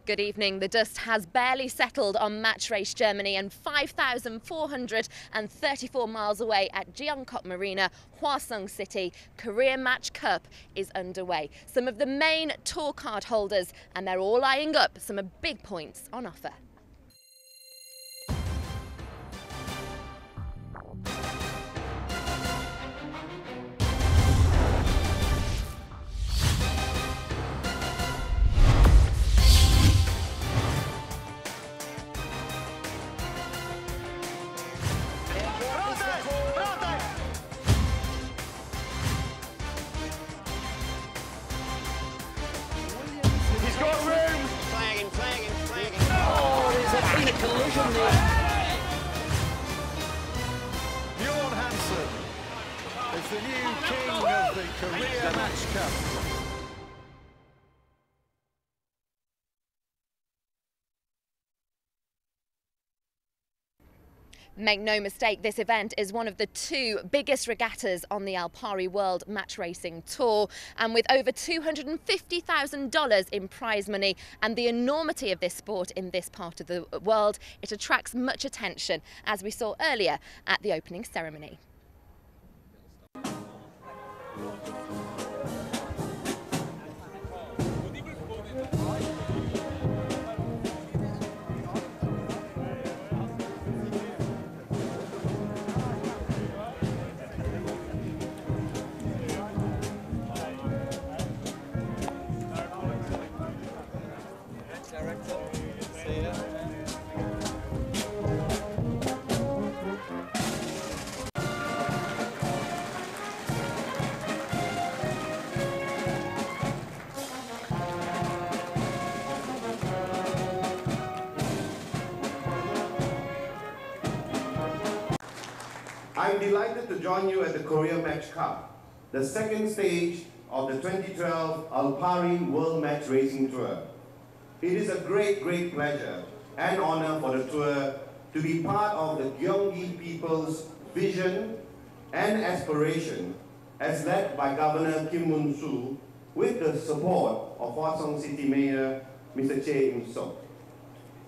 Good evening. The dust has barely settled on Match Race Germany, and 5,434 miles away at Jeongok Marina, Hwaseong City, Korea Match Cup is underway. Some of the main tour card holders, and they're all eyeing up some big points on offer. Collision there. Bjorn Hansen is the new king of the Korea Match Cup. Make no mistake, this event is one of the two biggest regattas on the Alpari World Match Racing Tour, and with over $250,000 in prize money and the enormity of this sport in this part of the world, it attracts much attention, as we saw earlier at the opening ceremony. I'm delighted to join you at the Korea Match Cup, the second stage of the 2012 Alpari World Match Racing Tour. It is a great pleasure and honor for the tour to be part of the Gyeonggi people's vision and aspiration as led by Governor Kim Moon-soo with the support of Hwaseong City Mayor Mr. Chae In-sok.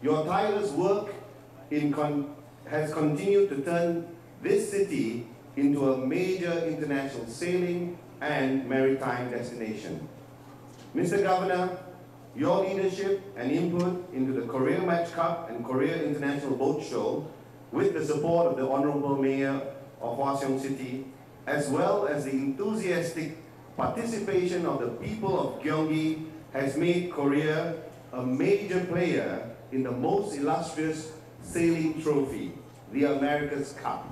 Your tireless work has continued to turn this city into a major international sailing and maritime destination. Mr. Governor, your leadership and input into the Korea Match Cup and Korea International Boat Show, with the support of the Honorable Mayor of Hwaseong City, as well as the enthusiastic participation of the people of Gyeonggi, has made Korea a major player in the most illustrious sailing trophy, the America's Cup.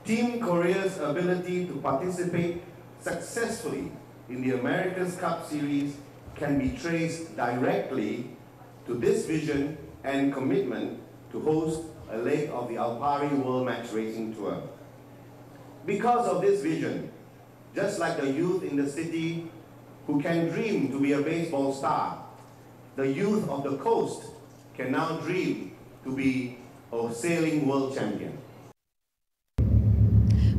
Team Korea's ability to participate successfully in the America's Cup Series can be traced directly to this vision and commitment to host a leg of the Alpari World Match Racing Tour. Because of this vision, just like the youth in the city who can dream to be a baseball star, the youth of the coast can now dream to be a sailing world champion.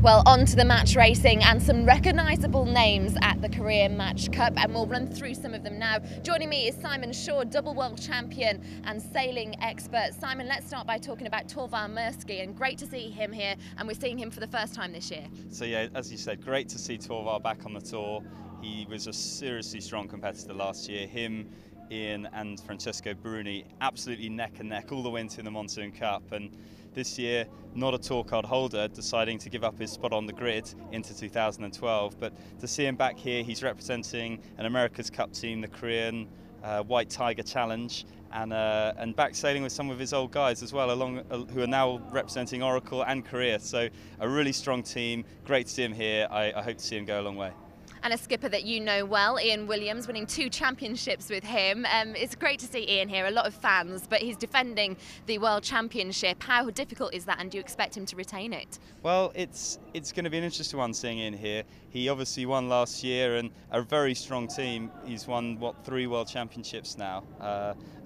Well, on to the match racing and some recognisable names at the Korea Match Cup, and we'll run through some of them now. Joining me is Simon Shaw, double world champion and sailing expert. Simon, let's start by talking about Torvar Mirsky, and great to see him here, and we're seeing him for the first time this year. So yeah, as you said, great to see Torvar back on the tour. He was a seriously strong competitor last year. Him, Ian and Francesco Bruni absolutely neck and neck all the way into the Monsoon Cup, and this year not a tour card holder, deciding to give up his spot on the grid into 2012, but to see him back here, he's representing an America's Cup team, the Korean White Tiger Challenge, and back sailing with some of his old guys as well, who are now representing Oracle and Korea. So a really strong team. Great to see him here. I hope to see him go a long way. And a skipper that you know well, Ian Williams, winning 2 championships with him. It's great to see Ian here, a lot of fans, but he's defending the World Championship. How difficult is that, and do you expect him to retain it? Well, it's going to be an interesting one seeing Ian here. He obviously won last year, and a very strong team. He's won, what, 3 World Championships now,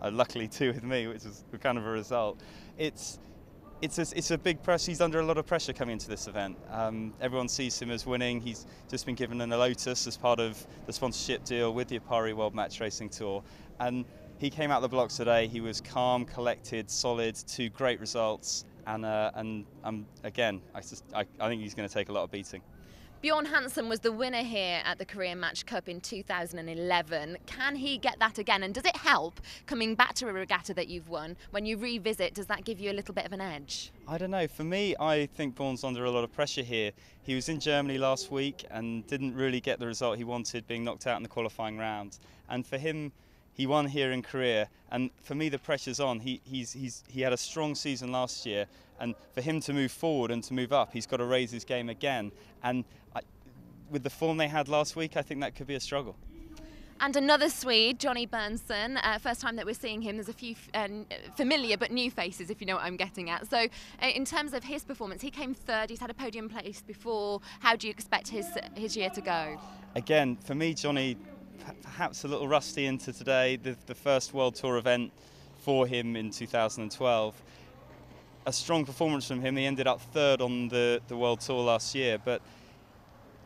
luckily 2 with me, which is kind of a result. It's a big press. He's under a lot of pressure coming into this event. Everyone sees him as winning. He's just been given a Lotus as part of the sponsorship deal with the Alpari World Match Racing Tour. And he came out the blocks today. He was calm, collected, solid, 2 great results, and again, I think he's going to take a lot of beating. Bjorn Hansen was the winner here at the Korean Match Cup in 2011. Can he get that again? And does it help coming back to a regatta that you've won? When you revisit, does that give you a little bit of an edge? I don't know. For me, I think Bjorn's under a lot of pressure here. He was in Germany last week and didn't really get the result he wanted, being knocked out in the qualifying round. And for him, he won here in Korea, and for me the pressure's on. He had a strong season last year, and for him to move forward and to move up, he's got to raise his game again. And with the form they had last week, I think that could be a struggle. And another Swede, Johnny Berntsson, first time that we're seeing him. There's a few familiar but new faces, if you know what I'm getting at. So in terms of his performance, he came third, he's had a podium place before. How do you expect his year to go? Again, for me, Johnny, perhaps a little rusty into today, the first World Tour event for him in 2012. A strong performance from him. He ended up third on the World Tour last year, but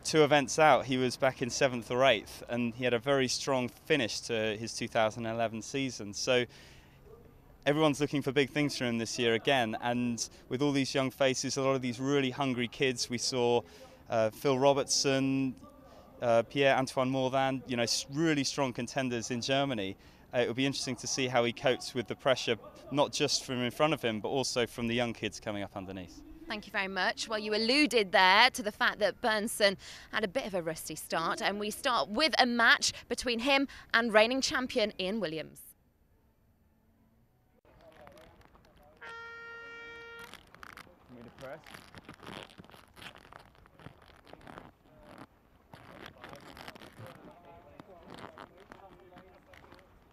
2 events out, he was back in 7th or 8th, and he had a very strong finish to his 2011 season. So everyone's looking for big things from him this year again, and with all these young faces, a lot of these really hungry kids. We saw Phil Robertson, Pierre-Antoine Morvan, you know, really strong contenders in Germany. It'll be interesting to see how he copes with the pressure, not just from in front of him, but also from the young kids coming up underneath. Thank you very much. Well, you alluded there to the fact that Berntsson had a bit of a rusty start, and we start with a match between him and reigning champion Ian Williams. Need to press.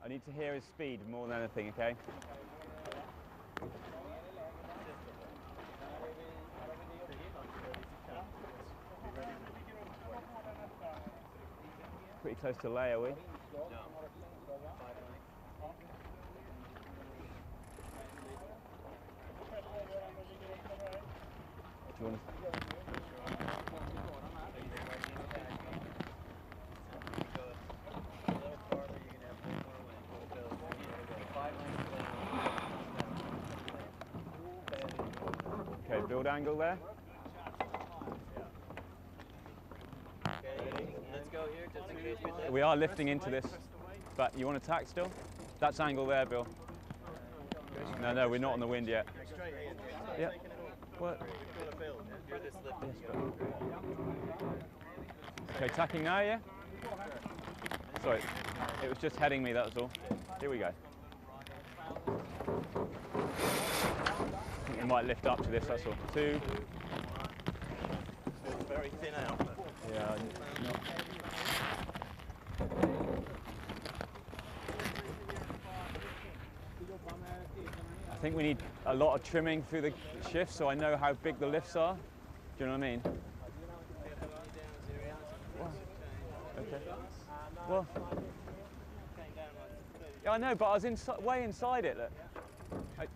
I need to hear his speed more than anything, okay? Pretty close to lay, are we? Do you want to... Okay, build angle there. We are lifting into this, but you want to tack still? That's angle there, Bill. No, we're not on the wind yet. Yeah. What? Okay, tacking now, yeah? Sorry, it was just heading me, that was all. Here we go. I think we might lift up to this, that's all. 2. It's very thin out. Yeah, not. I think we need a lot of trimming through the shifts so I know how big the lifts are. Do you know what I mean? Okay. Well, yeah, I know, but I was way inside it. Look.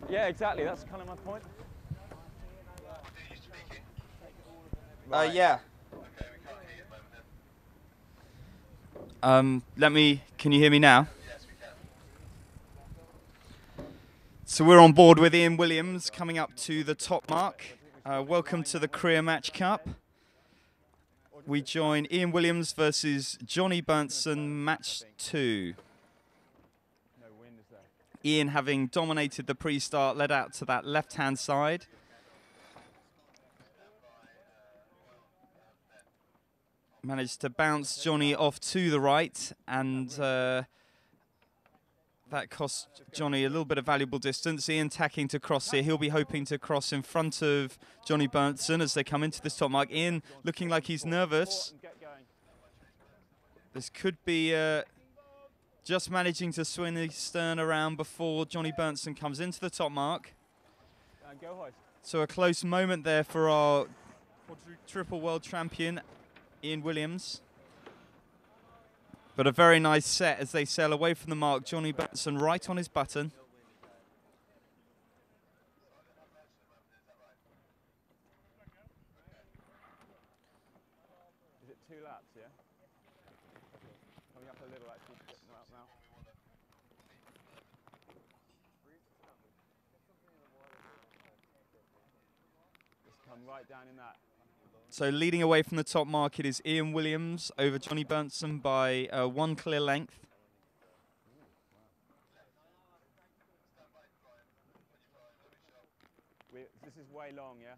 Yeah, exactly. That's kind of my point. Right. Yeah. Can you hear me now? So we're on board with Ian Williams coming up to the top mark. Welcome to the Korea Match Cup. We join Ian Williams versus Johnny Berntsson, match 2. Ian, having dominated the pre-start, led out to that left-hand side. Managed to bounce Johnny off to the right, and that cost Johnny a little bit of valuable distance. Ian tacking to cross here. He'll be hoping to cross in front of Johnny Berntsson as they come into this top mark. Ian looking like he's nervous. This could be just managing to swing his stern around before Johnny Berntsson comes into the top mark. So a close moment there for our triple world champion, Ian Williams. But a very nice set as they sail away from the mark. Johnny Berntsson right on his button. Is it 2 laps, yeah? Coming up a little, actually, not up now. come right down in that. So leading away from the top mark, it is Ian Williams over Johnny Berntsen by 1 clear length. This is way long, yeah?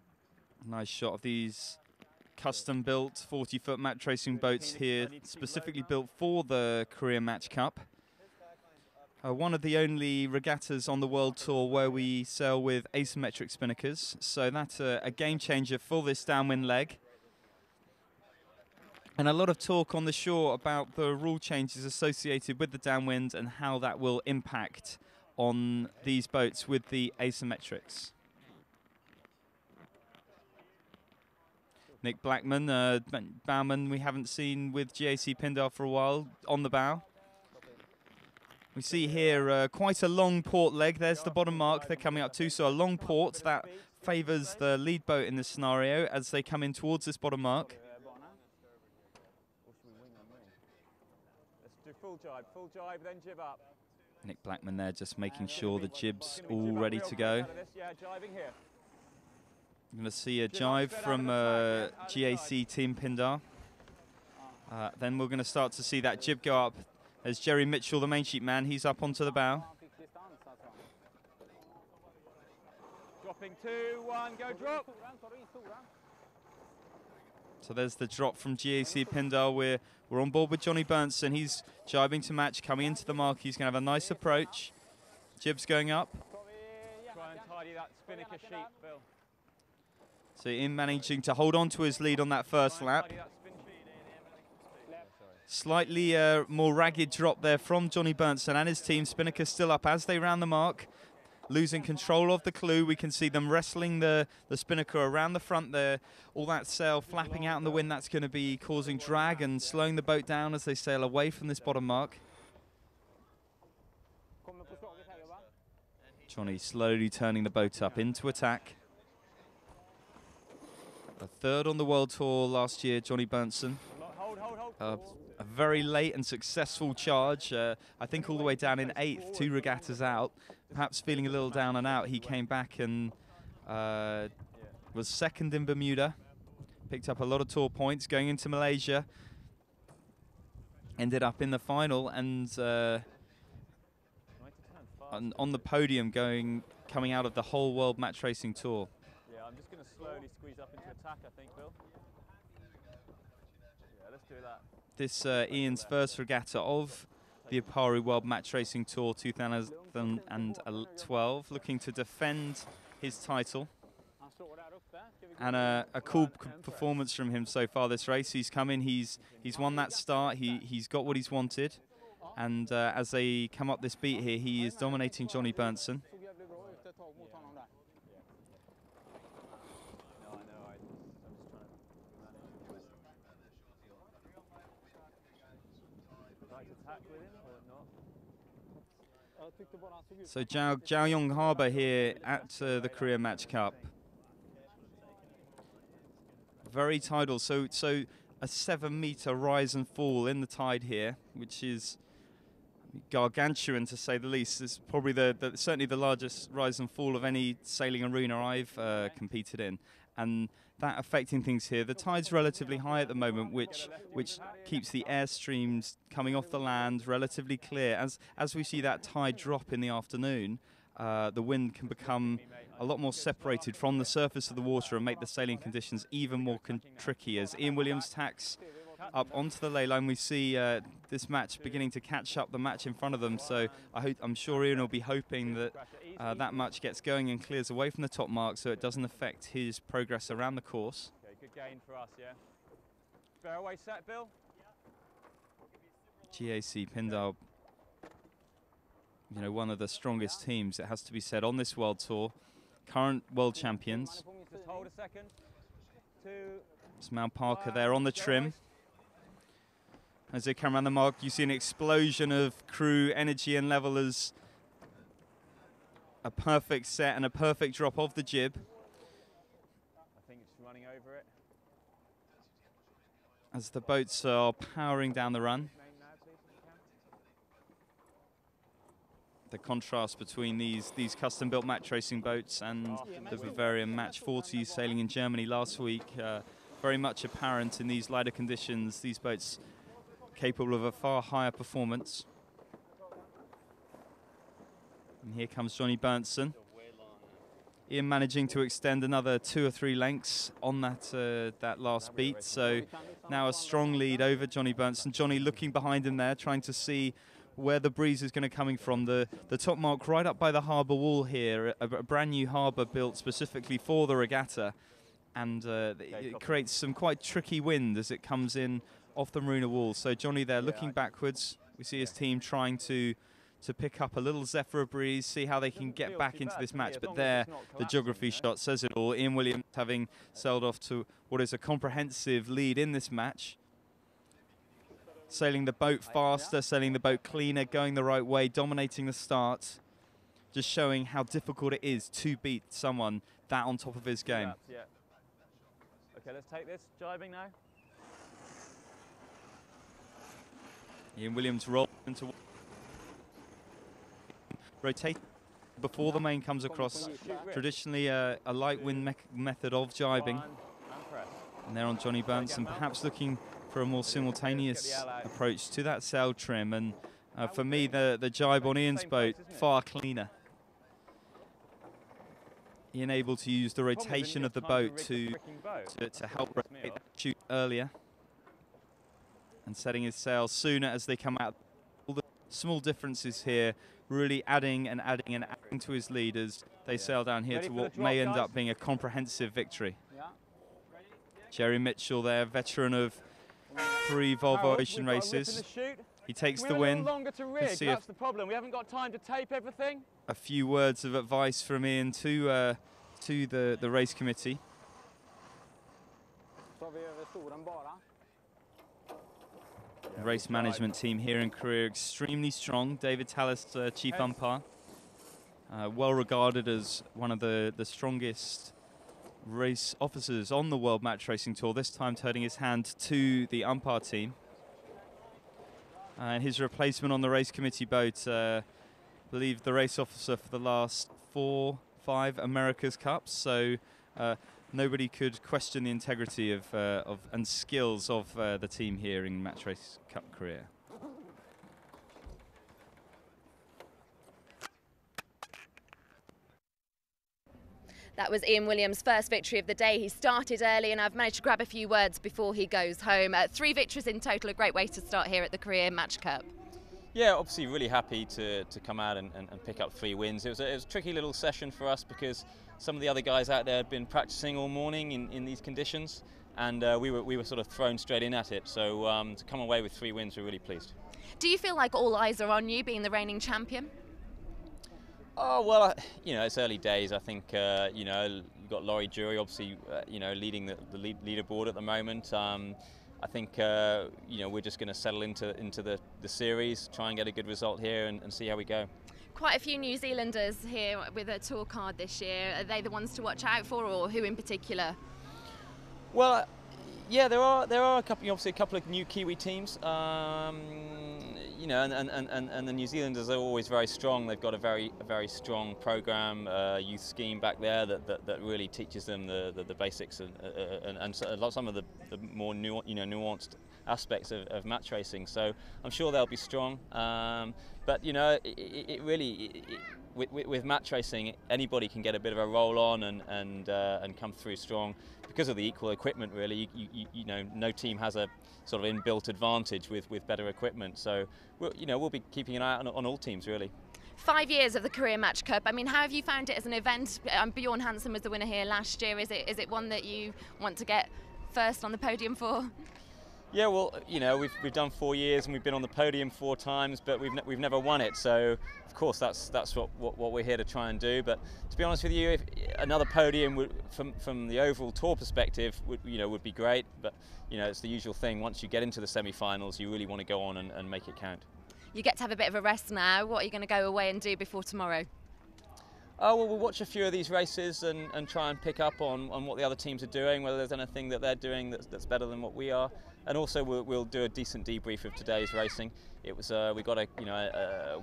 Nice shot of these custom-built 40-foot match racing boats here, specifically built for the Korea Match Cup. One of the only regattas on the World Tour where we sail with asymmetric spinnakers, so that's a game changer for this downwind leg. And a lot of talk on the shore about the rule changes associated with the downwind and how that will impact on these boats with the asymmetrics. Nick Blackman, bowman we haven't seen with GAC Pindar for a while, on the bow. We see here quite a long port leg. There's the bottom mark they're coming up to, so a long port that favours the lead boat in this scenario as they come in towards this bottom mark. Let's do full jibe, then jib up. Nick Blackman there just making sure the jib's all ready to go. Yeah, jibing here. You're going to see a jive from GAC Team Pindar. Then we're going to start to see that jib go up. There's Jerry Mitchell, the main sheet man. He's up onto the bow. Dropping 2, 1, go drop. So there's the drop from GAC Pindar. We're on board with Johnny Berntsen. He's jibing to match, coming into the mark. He's going to have a nice approach. Jib's going up. Try and tidy that spinnaker sheet, Bill. So Ian managing to hold on to his lead on that first lap. Slightly more ragged drop there from Johnny Berntsen and his team. Spinnaker still up as they round the mark. Losing control of the clue. We can see them wrestling the spinnaker around the front there. All that sail flapping out in the wind, that's going to be causing drag and slowing the boat down as they sail away from this bottom mark. Johnny slowly turning the boat up into attack. A third on the World Tour last year, Johnny Berntsen. A very late and successful charge. I think all the way down in 8th, 2 regattas out. Perhaps feeling a little down and out. He came back and was 2nd in Bermuda. Picked up a lot of tour points going into Malaysia. Ended up in the final and on the podium coming out of the whole World Match Racing Tour. Yeah, I'm just going to slowly squeeze up into attack, I think, Bill. Yeah, let's do that. This Ian's first regatta of the Alpari World Match Racing Tour 2012, looking to defend his title. And a cool performance from him so far this race. He's come in, he's won that start, he's got what he's wanted. And as they come up this beat here, he is dominating Johnny Berntsen. So Gyeongyong Harbour here at the Korea Match Cup. Very tidal, so a 7-meter rise and fall in the tide here, which is gargantuan to say the least. It's probably certainly the largest rise and fall of any sailing arena I've competed in, and that affecting things here. The tide's relatively high at the moment, which keeps the airstreams coming off the land relatively clear. As we see that tide drop in the afternoon, the wind can become a lot more separated from the surface of the water and make the sailing conditions even more tricky. As Ian Williams tacks up onto the ley line, we see this match beginning to catch up the match in front of them. So I'm sure Ian will be hoping that that match gets going and clears away from the top mark so it doesn't affect his progress around the course. Okay, good gain for us, yeah. Fairway set, Bill. GAC Pindar, you know, one of the strongest teams, it has to be said, on this World Tour. Current world champions. Just hold a second. 2. It's Mount Parker there on the trim. As they come around the mark, you see an explosion of crew energy and level as a perfect set and a perfect drop of the jib. I think it's running over it. As the boats are powering down the run. the contrast between these custom-built match racing boats and the Bavarian Match 40 sailing in Germany last week, very much apparent in these lighter conditions. These boats capable of a far higher performance. And here comes Johnny Berntsen. Ian managing to extend another 2 or 3 lengths on that last beat. So now a strong lead over Johnny Berntsen. Johnny looking behind him there, trying to see where the breeze is going to coming from. The top mark right up by the harbour wall here, a brand new harbour built specifically for the regatta. And it creates some quite tricky wind as it comes in off the Marina wall. So Johnny there looking backwards. We see his team trying to pick up a little zephyr breeze, see how they can get back into this match. But there, the geography shot says it all. Ian Williams having sailed off to what is a comprehensive lead in this match. Sailing the boat faster, sailing the boat cleaner, going the right way, dominating the start. Just showing how difficult it is to beat someone that on top of his game. Yeah. Okay, let's take this, jibing now. Ian Williams rolls into rotate before the main comes across. Traditionally a light wind method of jibing. And there on Johnny Berntsen, perhaps looking for a more simultaneous approach to that sail trim. And for me, the jibe on Ian's boat, far cleaner. Ian able to use the rotation of the boat to help rotate that chute earlier. And setting his sails sooner as they come out. All the small differences here really adding to his lead as they sail down here to what may end up being a comprehensive victory. Jerry Mitchell there, veteran of 3 Volvo Ocean races. He takes the win. That's the problem. We haven't got time to tape everything. A few words of advice from Ian to the race committee. The race management team here in Korea extremely strong. David Tallis, chief umpire, well regarded as one of the strongest race officers on the World Match Racing Tour, this time turning his hand to the umpire team. And his replacement on the race committee boat, I believe the race officer for the last 4, 5 America's Cups, so nobody could question the integrity of and skills of the team here in Match Race Cup Korea. That was Ian Williams' first victory of the day. He started early and I've managed to grab a few words before he goes home. 3 victories in total, a great way to start here at the Korea Match Cup. Yeah, obviously really happy to come out and pick up 3 wins. It was a tricky little session for us because some of the other guys out there had been practicing all morning in these conditions, and we were sort of thrown straight in at it. So to come away with 3 wins, we're really pleased. Do you feel like all eyes are on you, being the reigning champion? Oh, well, you know, it's early days. I think, you know, you've got Laurie Jury, obviously, you know, leading the leaderboard at the moment. I think, you know, we're just going to settle into the series, try and get a good result here and see how we go. Quite a few New Zealanders here with a tour card this year. Are they the ones to watch out for, or who in particular? Well, yeah, there are a couple, obviously a couple of new Kiwi teams. You know, and the New Zealanders are always very strong. They've got a very strong program, youth scheme back there that really teaches them the basics and some of the more nuanced aspects of match racing. So I'm sure they'll be strong. But you know, it really with match racing, anybody can get a bit of a roll on and come through strong because of the equal equipment. Really, you know, no team has a sort of inbuilt advantage with better equipment. So we'll be keeping an eye out on all teams really. 5 years of the Korea Match Cup. I mean, how have you found it as an event? Bjorn Hansen was the winner here last year. Is it one that you want to get first on the podium for? Yeah, well, you know, we've done 4 years and we've been on the podium 4 times, but we've never won it. So of course that's what we're here to try and do. But to be honest with you, if another podium from the overall tour perspective would be great. But you know, it's the usual thing. Once you get into the semi-finals, you really want to go on and make it count. You get to have a bit of a rest now. What are you going to go away and do before tomorrow? Oh, well, we'll watch a few of these races and try and pick up on what the other teams are doing, whether there's anything that they're doing that's better than what we are. And also we'll do a decent debrief of today's racing. It was we got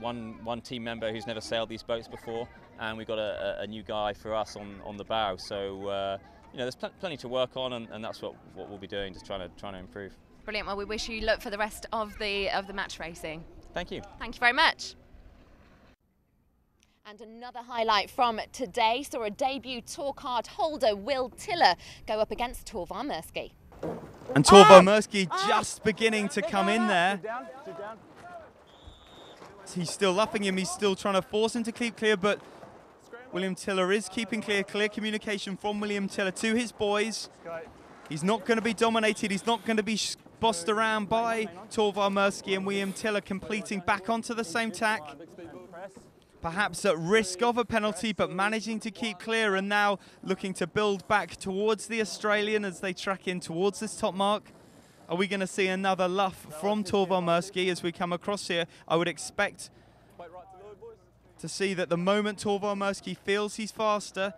one team member who's never sailed these boats before, and we got a new guy for us on the bow. So there's plenty to work on, and that's what we'll be doing, just trying to improve. Brilliant. Well, we wish you luck for the rest of the match racing. Thank you. Thank you very much. And another highlight from today saw a debut tour card holder, Will Tiller, go up against Torvar Mursky. And Torvar Mursky just beginning to come in there. He's still luffing him, he's still trying to force him to keep clear, but William Tiller is keeping clear. Clear communication from William Tiller to his boys. He's not going to be dominated, he's not going to be bossed around by Torvar Mursky, and William Tiller completing back onto the same tack. Perhaps at risk of a penalty, but managing to keep clear, and now looking to build back towards the Australian as they track in towards this top mark. Are we going to see another luff from Torvar Mursky as we come across here? I would expect to see that the moment Torvar Mursky feels he's faster,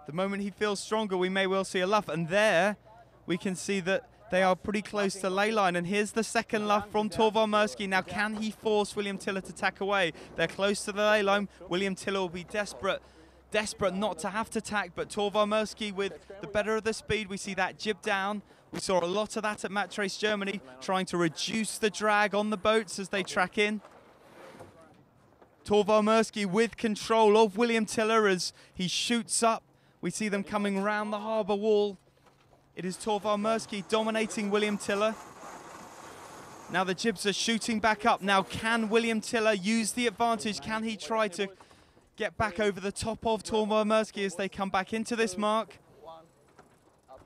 the moment he feels stronger, we may well see a luff. And there we can see that they are pretty close to ley line, and here's the second luff from Torvar Mursky. Now, can he force William Tiller to tack away? They're close to the ley line. William Tiller will be desperate not to have to tack, but Torvar Mursky with the better of the speed. We see that jib down. We saw a lot of that at Match Race Germany, trying to reduce the drag on the boats as they track in. Torvar Mursky with control of William Tiller as he shoots up. We see them coming round the harbour wall. It is Torvar Mursky dominating William Tiller. Now the jibs are shooting back up. Now can William Tiller use the advantage? Can he try to get back over the top of Torvar Mursky as they come back into this mark?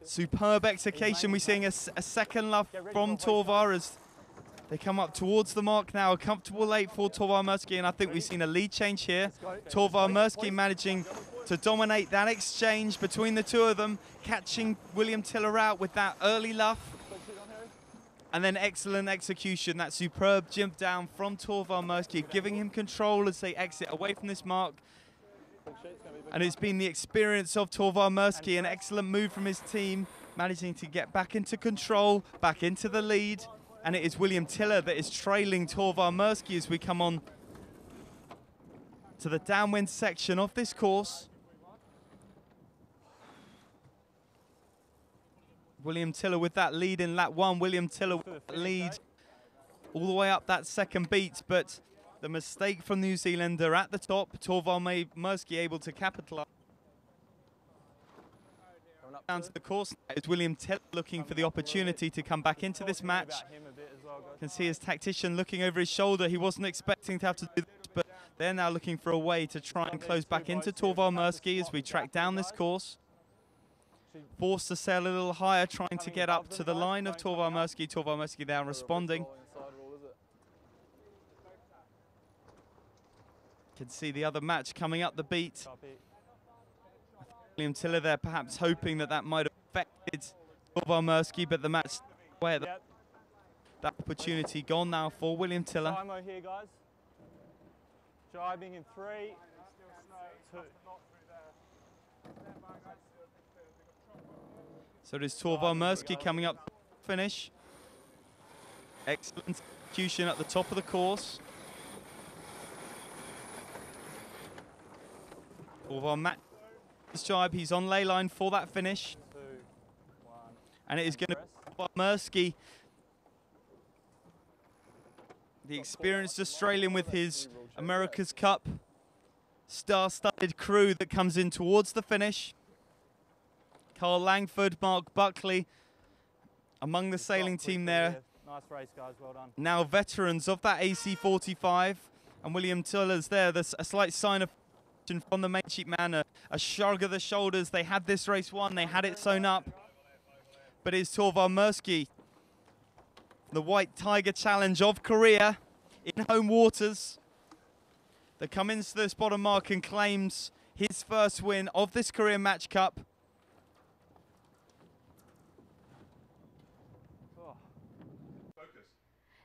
Superb execution. We're seeing a second luff from Torvar as they come up towards the mark now. A comfortable late for Torvar Mursky, and I think we've seen a lead change here. Torvar Mursky managing to dominate that exchange between the two of them, catching William Tiller out with that early luff. And then excellent execution, that superb jump down from Torvar Mursky, giving him control as they exit away from this mark. And it's been the experience of Torvar Mursky, an excellent move from his team, managing to get back into control, back into the lead. And it is William Tiller that is trailing Torvar Mursky as we come on to the downwind section of this course. William Tiller with that lead in lap one. William Tiller with that lead all the way up that second beat, but the mistake from New Zealander at the top. Torvar Mursky able to capitalise. Down to the course is William Tiller looking for the opportunity to come back into this match. You can see his tactician looking over his shoulder. He wasn't expecting to have to do this, but they're now looking for a way to try and close back into Torvar Mursky as we track down this course. Forced to sail a little higher, trying to get up to the line of Torvar Mursky. Torvar Mursky now responding. Can see the other match coming up the beat. William Tiller there perhaps hoping that that might have affected Torvar Mursky, but the match where that opportunity gone now for William Tiller. Time here, guys. Driving in 3, 2. So does Torvar Mursky coming up to finish. Excellent execution at the top of the course. Torvar match his jibe. He's on ley line for that finish. 2, 1. And it is going to be Mursky, the experienced Australian with his America's Cup star-studded crew that comes in towards the finish. Carl Langford, Mark Buckley among the sailing team there. Nice race, guys. Well done. Now veterans of that AC45, and William Tiller's there. There's a slight sign of from the main sheet man, a shrug of the shoulders. They had this race won, they had it sewn up. But it's Torvar Mursky, the White Tiger Challenge of Korea in home waters, that comes into this bottom mark and claims his first win of this Korean Match Cup.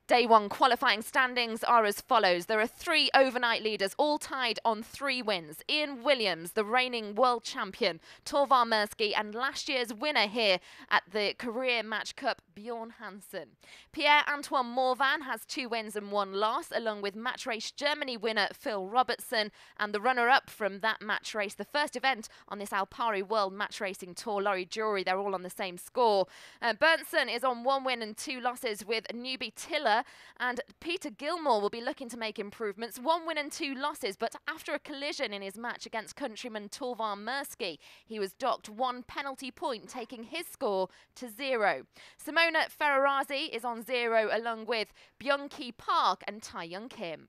Day one qualifying standings are as follows. There are 3 overnight leaders, all tied on 3 wins. Ian Williams, the reigning world champion, Torvar Mersky, and last year's winner here at the Career Match Cup, Bjorn Hansen. Pierre-Antoine Morvan has 2 wins and 1 loss, along with Match Race Germany winner Phil Robertson and the runner-up from that match race, the first event on this Alpari World Match Racing Tour, Laurie Jury. They're all on the same score. Berntsen is on 1 win and 2 losses with newbie Tiller, and Peter Gilmore will be looking to make improvements. 1 win and 2 losses, but after a collision in his match against countryman Torvar Mersky, he was docked 1 penalty point, taking his score to 0. Simona Ferrarazzi is on 0, along with Byung-Ki Park and Tae Young Kim.